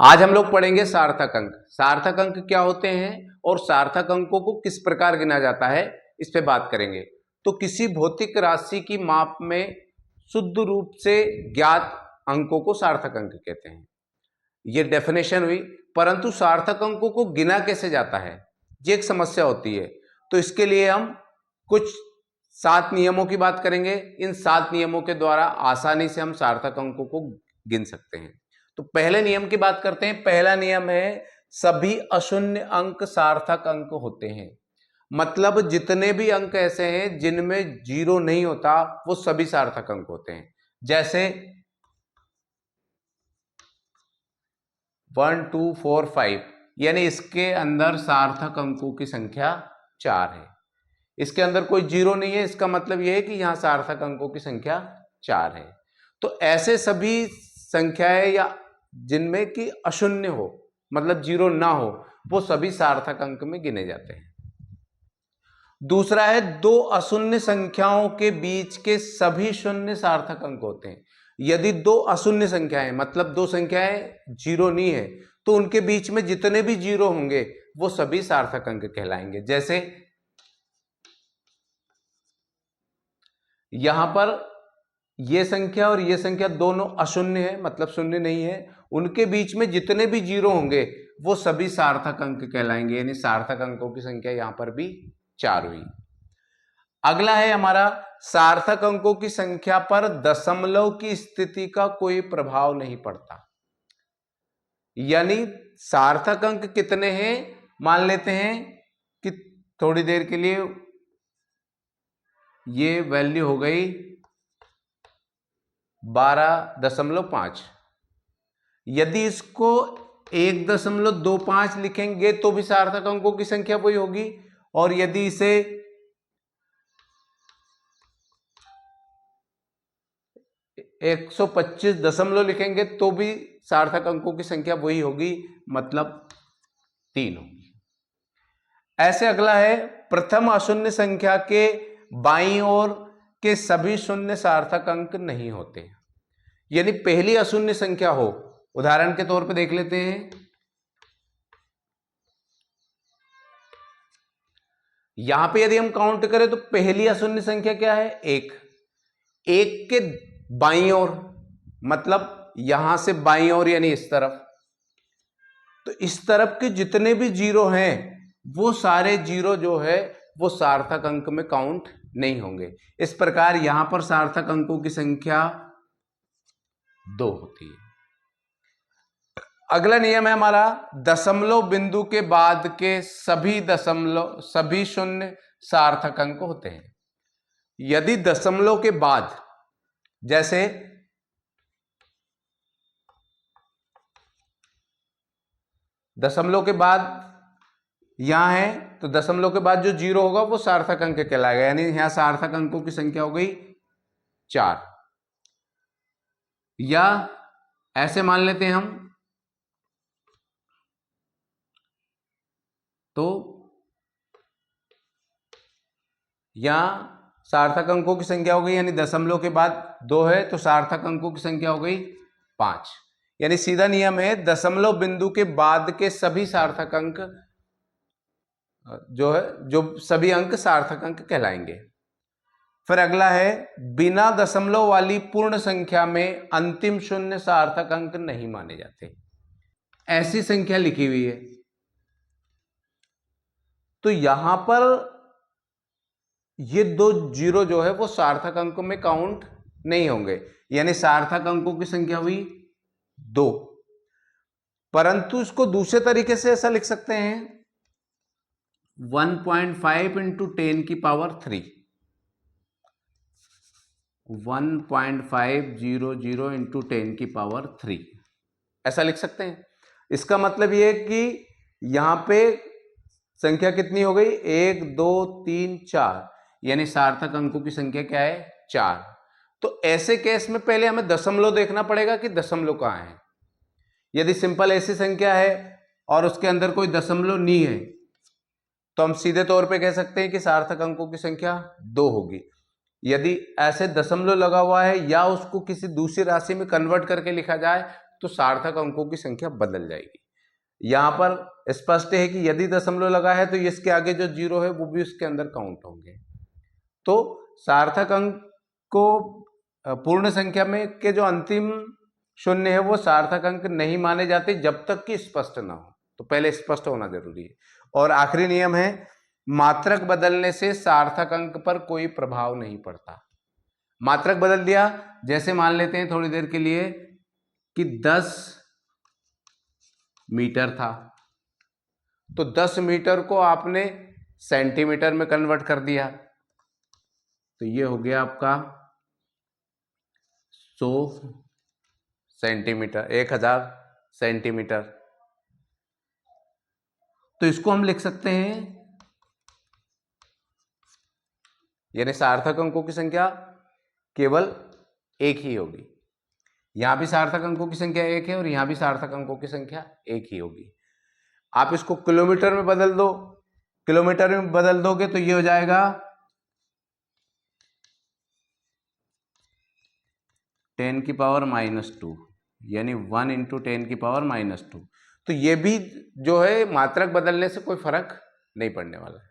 आज हम लोग पढ़ेंगे सार्थक अंक। सार्थक अंक क्या होते हैं और सार्थक अंकों को किस प्रकार गिना जाता है, इस पे बात करेंगे। तो किसी भौतिक राशि की माप में शुद्ध रूप से ज्ञात अंकों को सार्थक अंक कहते हैं। ये डेफिनेशन हुई, परंतु सार्थक अंकों को गिना कैसे जाता है, ये एक समस्या होती है। तो इसके लिए हम कुछ 7 नियमों की बात करेंगे। इन 7 नियमों के द्वारा आसानी से हम सार्थक अंकों को गिन सकते हैं। तो पहले नियम की बात करते हैं। पहला नियम है, सभी अशून्य अंक सार्थक अंक होते हैं। मतलब जितने भी अंक ऐसे हैं जिनमें जीरो नहीं होता, वो सभी सार्थक अंक होते हैं। जैसे 1 2 4 5, यानी इसके अंदर सार्थक अंकों की संख्या 4 है। इसके अंदर कोई जीरो नहीं है, इसका मतलब यह है कि यहां सार्थक अंकों की संख्या 4 है। तो ऐसे सभी संख्याएं या जिनमें कि अशून्य हो, मतलब जीरो ना हो, वो सभी सार्थक अंक में गिने जाते हैं। दूसरा है, दो अशून्य संख्याओं के बीच के सभी शून्य सार्थक अंक होते हैं। यदि दो अशून्य संख्याएं, मतलब दो संख्याएं जीरो नहीं है, तो उनके बीच में जितने भी जीरो होंगे वो सभी सार्थक अंक कहलाएंगे। जैसे यहां पर ये संख्या और ये संख्या दोनों अशून्य है, मतलब शून्य नहीं है। उनके बीच में जितने भी जीरो होंगे वो सभी सार्थक अंक कहलाएंगे, यानी सार्थक अंकों की संख्या यहां पर भी 4 हुई। अगला है हमारा, सार्थक अंकों की संख्या पर दशमलव की स्थिति का कोई प्रभाव नहीं पड़ता। यानी सार्थक अंक कितने हैं, मान लेते हैं कि थोड़ी देर के लिए ये वैल्यू हो गई 12.5। यदि इसको 1.25 लिखेंगे तो भी सार्थक अंकों की संख्या वही होगी, और यदि इसे 125 दशमलव लिखेंगे तो भी सार्थक अंकों की संख्या वही होगी, मतलब 3 होगी। ऐसे अगला है, प्रथम अशून्य संख्या के बाईं ओर के सभी शून्य सार्थक अंक नहीं होते। यानी पहली अशून्य संख्या हो, उदाहरण के तौर पे देख लेते हैं, यहां पे यदि हम काउंट करें तो पहली अशून्य संख्या क्या है, 1। 1 के बाईं ओर, मतलब यहां से बाईं ओर यानी इस तरफ, तो इस तरफ के जितने भी जीरो हैं वो सारे जीरो जो है वो सार्थक अंक में काउंट नहीं होंगे। इस प्रकार यहां पर सार्थक अंकों की संख्या 2 होती है। अगला नियम है हमारा, दशमलव बिंदु के बाद के सभी शून्य सार्थक अंक होते हैं। यदि दशमलव के बाद, जैसे दशमलव के बाद यहां है, तो दशमलव के बाद जो जीरो होगा वो सार्थक अंक कहलाएगा। यानी यहां सार्थक अंकों की संख्या हो गई 4। या ऐसे मान लेते हैं हम, तो यहां सार्थक अंकों की संख्या हो गई, यानी दशमलव के बाद 2 है तो सार्थक अंकों की संख्या हो गई 5। यानी सीधा नियम है, दशमलव बिंदु के बाद के सभी सार्थक अंक जो है, जो सभी अंक सार्थक अंक कहलाएंगे। फिर अगला है, बिना दशमलव वाली पूर्ण संख्या में अंतिम शून्य सार्थक अंक नहीं माने जाते। ऐसी संख्या लिखी हुई है, तो यहां पर ये 2 जीरो जो है वो सार्थक अंकों में काउंट नहीं होंगे, यानी सार्थक अंकों की संख्या हुई 2। परंतु इसको दूसरे तरीके से ऐसा लिख सकते हैं, 1.5 इंटू 10 की पावर 3, 1.500 इंटू 10 की पावर 3, ऐसा लिख सकते हैं। इसका मतलब यह है कि यहां पे संख्या कितनी हो गई, 1 2 3 4, यानी सार्थक अंकों की संख्या क्या है, 4। तो ऐसे केस में पहले हमें दशमलव देखना पड़ेगा कि दशमलव कहां है। यदि सिंपल ऐसी संख्या है और उसके अंदर कोई दशमलव नहीं है, तो हम सीधे तौर पे कह सकते हैं कि सार्थक अंकों की संख्या 2 होगी। यदि ऐसे दशमलव लगा हुआ है या उसको किसी दूसरी राशि में कन्वर्ट करके लिखा जाए तो सार्थक अंकों की संख्या बदल जाएगी। यहाँ पर स्पष्ट है कि यदि दशमलव लगा है तो इसके आगे जो जीरो है वो भी उसके अंदर काउंट होंगे। तो सार्थक अंक को पूर्ण संख्या में के जो अंतिम शून्य है वो सार्थक अंक नहीं माने जाते जब तक कि स्पष्ट ना हो। तो पहले स्पष्ट होना जरूरी है। और आखिरी नियम है, मात्रक बदलने से सार्थक अंक पर कोई प्रभाव नहीं पड़ता। मात्रक बदल दिया, जैसे मान लेते हैं थोड़ी देर के लिए कि 10 मीटर था, तो 10 मीटर को आपने सेंटीमीटर में कन्वर्ट कर दिया, तो ये हो गया आपका 100 सेंटीमीटर, 1000 सेंटीमीटर। तो इसको हम लिख सकते हैं, यानी सार्थक अंकों की संख्या केवल एक ही होगी। यहां भी सार्थक अंकों की संख्या एक है और यहां भी सार्थक अंकों की संख्या एक ही होगी। आप इसको किलोमीटर में बदल दो, किलोमीटर में बदल दोगे तो ये हो जाएगा 10⁻², यानी 1 × 10⁻²। तो ये भी जो है मात्रक बदलने से कोई फर्क नहीं पड़ने वाला है।